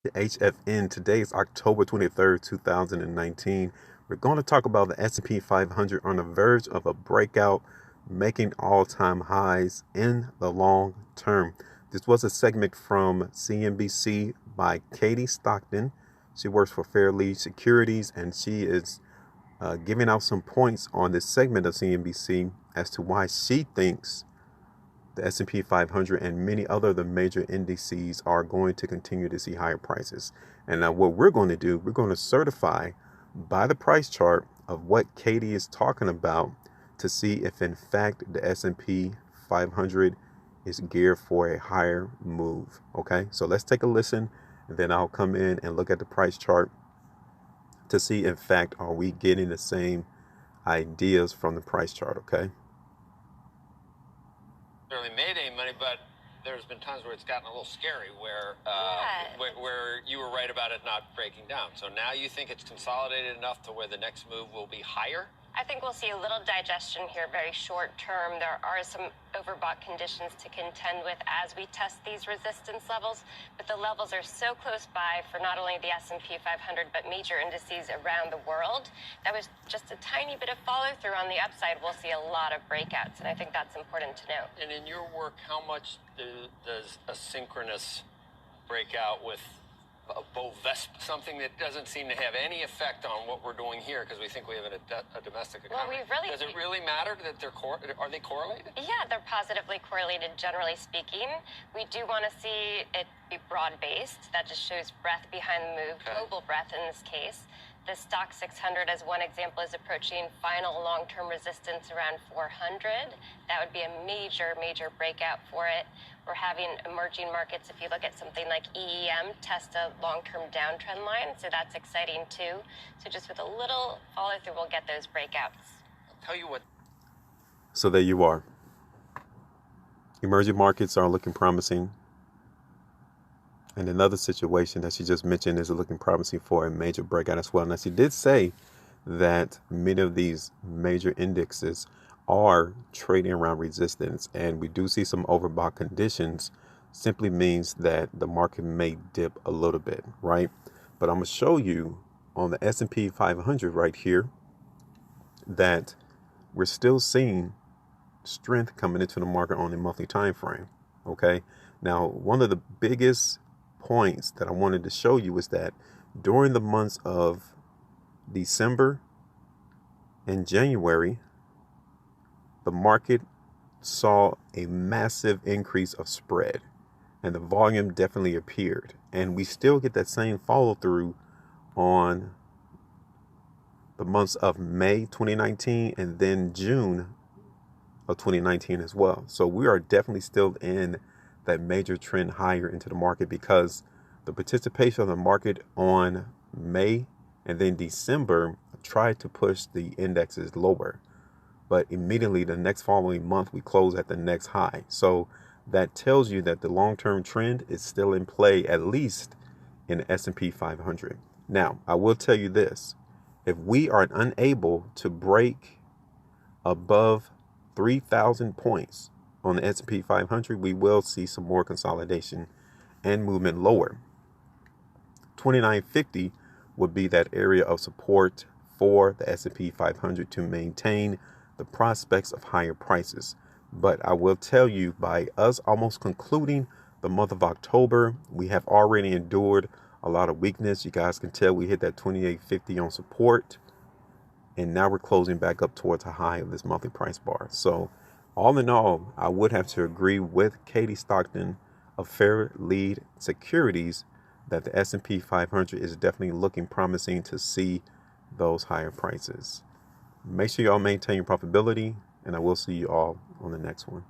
HFN. Today is October 23rd, 2019. We're going to talk about the S&P 500 on the verge of a breakout, making all-time highs in the long term. This was a segment from CNBC by Katie Stockton. She works for Fairlead Securities, and she is giving out some points on this segment of CNBC as to why she thinks the S&P 500 and many other of the major indices are going to continue to see higher prices. And now what we're going to do, we're going to certify by the price chart of what Katie is talking about to see if in fact the S&P 500 is geared for a higher move. Okay, so let's take a listen, and then I'll come in and look at the price chart to see in fact are we getting the same ideas from the price chart. Okay. Really made any money, but there's been times where it's gotten a little scary where where you were right about it not breaking down. So now you think it's consolidated enough to where the next move will be higher? I think we'll see a little digestion here very short term. There are some overbought conditions to contend with as we test these resistance levels, but the levels are so close by for not only the S&P 500 but major indices around the world. That was just a tiny bit of follow through on the upside. We'll see a lot of breakouts, and I think that's important to note. And in your work, how much does a synchronous breakout with a Bovespa, something that doesn't seem to have any effect on what we're doing here because we think we have a domestic economy. Does it really matter that are they correlated? Yeah, they're positively correlated, generally speaking. We do want to see it be broad-based. That just shows breadth behind the move, global breadth in this case. The stock 600, as one example, is approaching final long-term resistance around 400. That would be a major, major breakout for it. We're having emerging markets, if you look at something like EEM, test a long-term downtrend line. So that's exciting too. So just with a little follow-through, we'll get those breakouts. I'll tell you what. So there you are. Emerging markets are looking promising. And another situation that she just mentioned is looking promising for a major breakout as well. Now, she did say that many of these major indexes are trading around resistance, and we do see some overbought conditions. Simply means that the market may dip a little bit, right? But I'm going to show you on the S&P 500 right here that we're still seeing strength coming into the market on the monthly time frame. Okay, now one of the biggest points that I wanted to show you is that during the months of December and January, the market saw a massive increase of spread, and the volume definitely appeared, and we still get that same follow through on the months of May 2019 and then June of 2019 as well. So we are definitely still in that major trend higher into the market, because the participation of the market on May and then December tried to push the indexes lower, but immediately the next following month we close at the next high. So that tells you that the long-term trend is still in play, at least in the S&P 500. Now, I will tell you this: if we are unable to break above 3,000 points on the S&P 500, we will see some more consolidation and movement lower. 2950 would be that area of support for the S&P 500 to maintain the prospects of higher prices. But I will tell you, by us almost concluding the month of October, we have already endured a lot of weakness. You guys can tell we hit that 2850 on support, and now we're closing back up towards a high of this monthly price bar. So all in all, I would have to agree with Katie Stockton of Fairlead Securities that the S&P 500 is definitely looking promising to see those higher prices. Make sure y'all maintain your profitability, and I will see you all on the next one.